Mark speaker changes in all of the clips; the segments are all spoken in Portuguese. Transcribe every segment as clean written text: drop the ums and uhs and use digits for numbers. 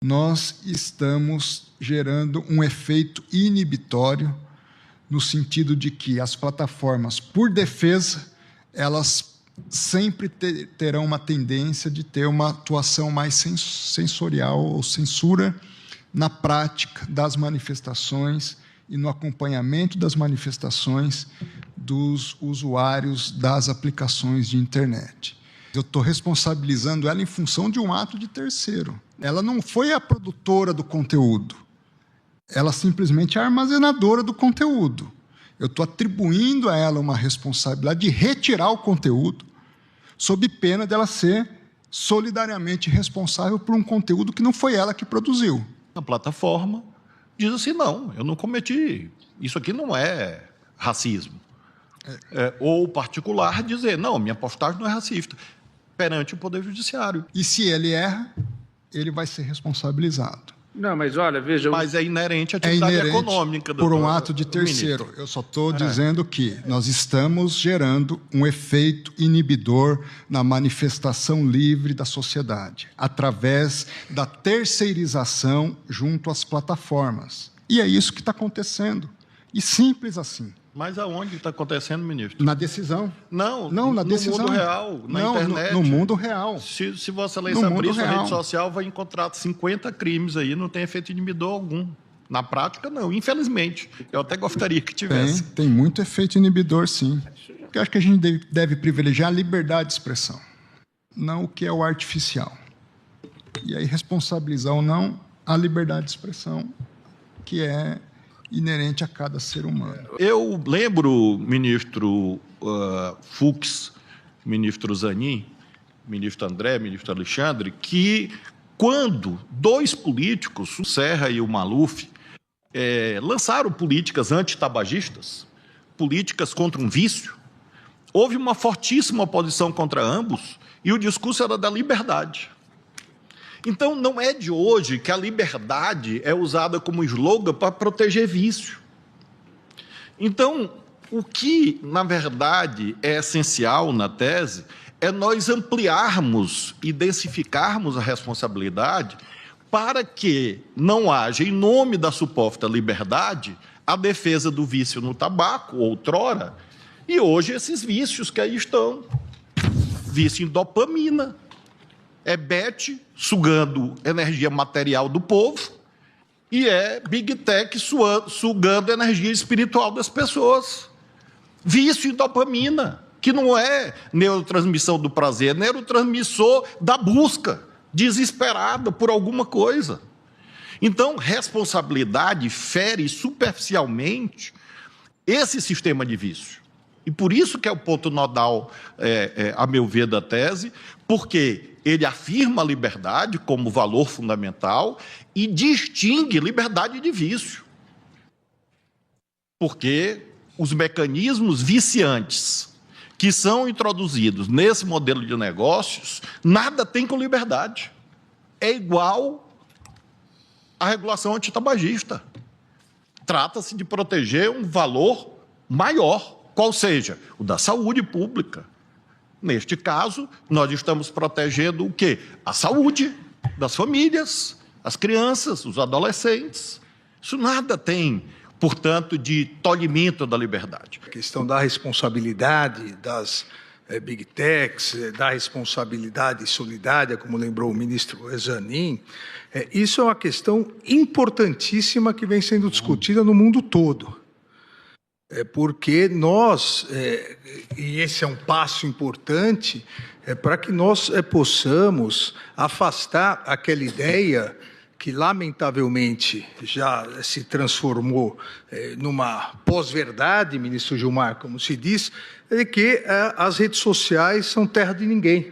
Speaker 1: nós estamos gerando um efeito inibitório no sentido de que as plataformas, por defesa, elas sempre terão uma tendência de ter uma atuação mais sensorial ou censura na prática das manifestações e no acompanhamento das manifestações dos usuários das aplicações de internet. Eu estou responsabilizando ela em função de um ato de terceiro. Ela não foi a produtora do conteúdo, ela simplesmente é a armazenadora do conteúdo. Eu estou atribuindo a ela uma responsabilidade de retirar o conteúdo, sob pena dela ser solidariamente responsável por um conteúdo que não foi ela que produziu.
Speaker 2: A plataforma diz assim, não, eu não cometi, isso aqui não é racismo. Ou o particular dizer, não, minha postagem não é racista, perante o Poder Judiciário.
Speaker 1: E se ele erra, ele vai ser responsabilizado.
Speaker 3: Não, mas olha, veja...
Speaker 2: Mas é inerente à atividade econômica.
Speaker 1: Por um ato de terceiro. Eu só estou dizendo que nós estamos gerando um efeito inibidor na manifestação livre da sociedade, através da terceirização junto às plataformas. E é isso que está acontecendo. E simples assim.
Speaker 2: Mas aonde está acontecendo, ministro?
Speaker 1: Na decisão.
Speaker 2: Não,
Speaker 1: na decisão.
Speaker 2: No mundo real, na internet.
Speaker 1: No mundo real.
Speaker 2: Se Vossa Excelência abrir sua rede social, vai encontrar 50 crimes aí, não tem efeito inibidor algum. Na prática, não, infelizmente. Eu até gostaria que tivesse.
Speaker 1: Tem muito efeito inibidor, sim. Eu acho que a gente deve privilegiar a liberdade de expressão, não o que é o artificial. E aí responsabilizar ou não a liberdade de expressão, que é inerente a cada ser humano.
Speaker 2: Eu lembro, ministro Fux, ministro Zanin, ministro André, ministro Alexandre, que quando dois políticos, o Serra e o Maluf, lançaram políticas antitabagistas, políticas contra um vício, houve uma fortíssima oposição contra ambos e o discurso era da liberdade. Então, não é de hoje que a liberdade é usada como slogan para proteger vício. Então, o que, na verdade, é essencial na tese é nós ampliarmos e densificarmos a responsabilidade para que não haja, em nome da suposta liberdade, a defesa do vício no tabaco, outrora, e hoje esses vícios que aí estão. Vício em dopamina. É Bet sugando energia material do povo e é Big Tech sugando energia espiritual das pessoas. Vício em dopamina, que não é neurotransmissão do prazer, é neurotransmissor da busca desesperada por alguma coisa. Então, responsabilidade fere superficialmente esse sistema de vício. E por isso que é o ponto nodal, a meu ver, da tese, porque ele afirma a liberdade como valor fundamental e distingue liberdade de vício. Porque os mecanismos viciantes que são introduzidos nesse modelo de negócios, nada tem com liberdade. É igual à regulação antitabagista. Trata-se de proteger um valor maior, qual seja o da saúde pública. Neste caso, nós estamos protegendo o quê? A saúde das famílias, as crianças, os adolescentes. Isso nada tem, portanto, de tolhimento da liberdade.
Speaker 4: A questão da responsabilidade das Big Techs, da responsabilidade solidária, como lembrou o ministro Zanin, isso é uma questão importantíssima que vem sendo discutida no mundo todo. Porque nós, e esse é um passo importante, para que nós possamos afastar aquela ideia que, lamentavelmente, já se transformou numa pós-verdade, ministro Gilmar, como se diz, de que as redes sociais são terra de ninguém.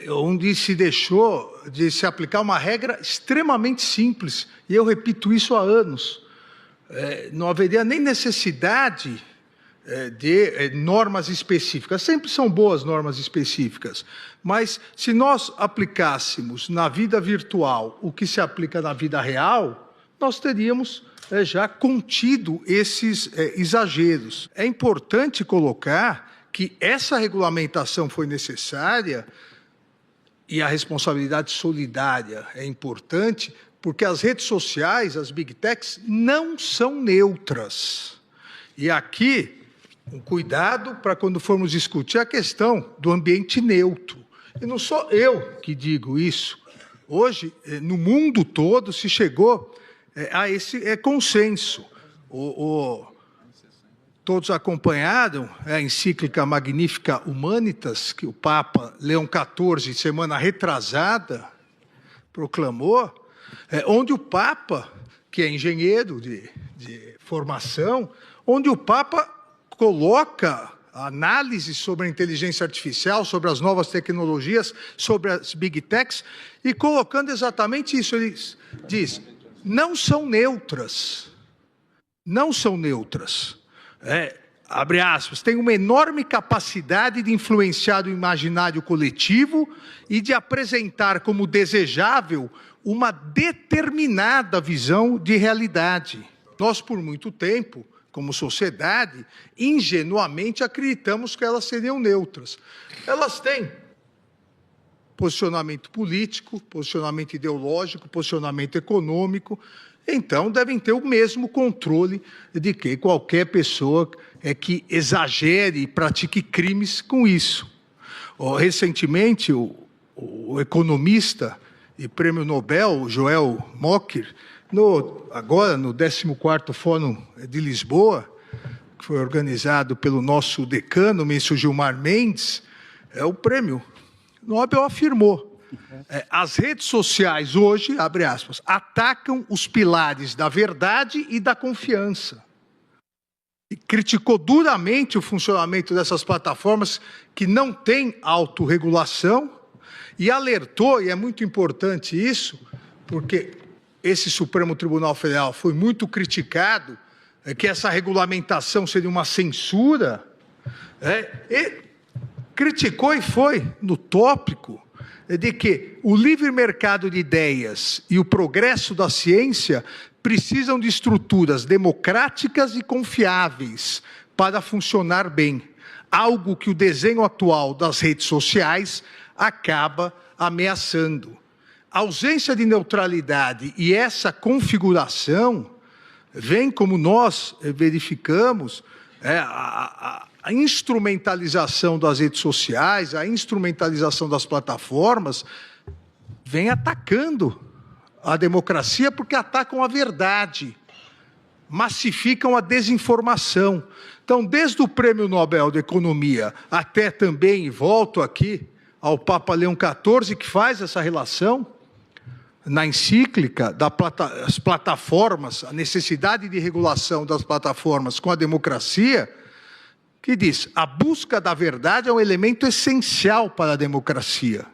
Speaker 4: Onde se deixou de se aplicar uma regra extremamente simples, e eu repito isso há anos. Não haveria nem necessidade de normas específicas. Sempre são boas normas específicas, mas se nós aplicássemos na vida virtual o que se aplica na vida real, nós teríamos já contido esses exageros. É importante colocar que essa regulamentação foi necessária e a responsabilidade solidária é importante, porque as redes sociais, as Big Techs, não são neutras. E aqui, um cuidado para quando formos discutir a questão do ambiente neutro. E não sou eu que digo isso. Hoje, no mundo todo, se chegou a esse consenso. Todos acompanharam a encíclica Magnificat Humanitas, que o Papa Leão XIV, semana retrasada, proclamou, onde o Papa, que é engenheiro de formação, onde o Papa coloca a análise sobre a inteligência artificial, sobre as novas tecnologias, sobre as Big Techs, e colocando exatamente isso. Ele diz, não são neutras. Não são neutras. Abre aspas, tem uma enorme capacidade de influenciar o imaginário coletivo e de apresentar como desejável uma determinada visão de realidade. Nós, por muito tempo, como sociedade, ingenuamente acreditamos que elas seriam neutras. Elas têm posicionamento político, posicionamento ideológico, posicionamento econômico, então devem ter o mesmo controle de que qualquer pessoa que exagere e pratique crimes com isso. Recentemente, o economista e prêmio Nobel, Joel Mokyr, agora no 14º Fórum de Lisboa, que foi organizado pelo nosso decano, o ministro Gilmar Mendes, o prêmio Nobel afirmou, as redes sociais hoje, abre aspas, atacam os pilares da verdade e da confiança. E criticou duramente o funcionamento dessas plataformas que não têm autorregulação e alertou, e é muito importante isso, porque esse Supremo Tribunal Federal foi muito criticado, que essa regulamentação seria uma censura, e criticou e foi no tópico de que o livre mercado de ideias e o progresso da ciência precisam de estruturas democráticas e confiáveis para funcionar bem, algo que o desenho atual das redes sociais acaba ameaçando. A ausência de neutralidade e essa configuração vem, como nós verificamos, a instrumentalização das redes sociais, a instrumentalização das plataformas, vem atacando a democracia porque atacam a verdade, massificam a desinformação. Então, desde o Prêmio Nobel de Economia até também, e volto aqui ao Papa Leão XIV, que faz essa relação, na encíclica das plataformas, a necessidade de regulação das plataformas com a democracia, que diz, a busca da verdade é um elemento essencial para a democracia.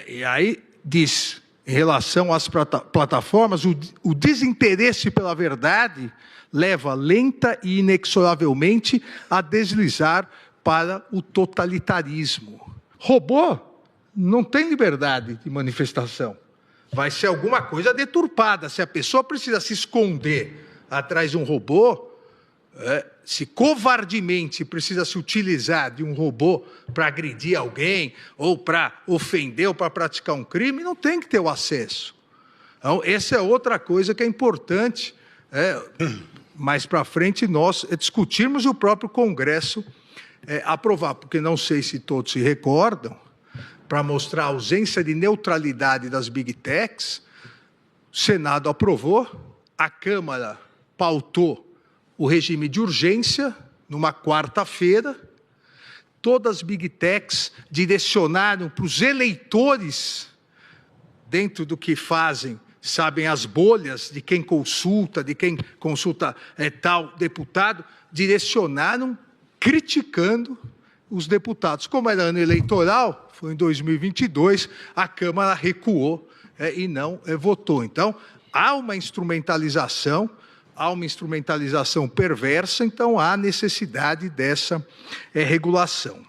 Speaker 4: E aí diz, em relação às plataformas, o desinteresse pela verdade leva lenta e inexoravelmente a deslizar para o totalitarismo. Robô não tem liberdade de manifestação. Vai ser alguma coisa deturpada. Se a pessoa precisa se esconder atrás de um robô, se covardemente precisa se utilizar de um robô para agredir alguém, ou para ofender, ou para praticar um crime, não tem que ter o acesso. Então, essa é outra coisa que é importante, mais para frente, nós discutirmos e o próprio Congresso aprovar, porque não sei se todos se recordam, para mostrar a ausência de neutralidade das Big Techs, o Senado aprovou, a Câmara pautou o regime de urgência, numa quarta-feira, todas as Big Techs direcionaram para os eleitores, dentro do que fazem, sabem as bolhas de quem consulta tal deputado, direcionaram criticando os deputados. Como era ano eleitoral, foi em 2022, a Câmara recuou e não votou. Então, há uma instrumentalização perversa, então há necessidade dessa regulação.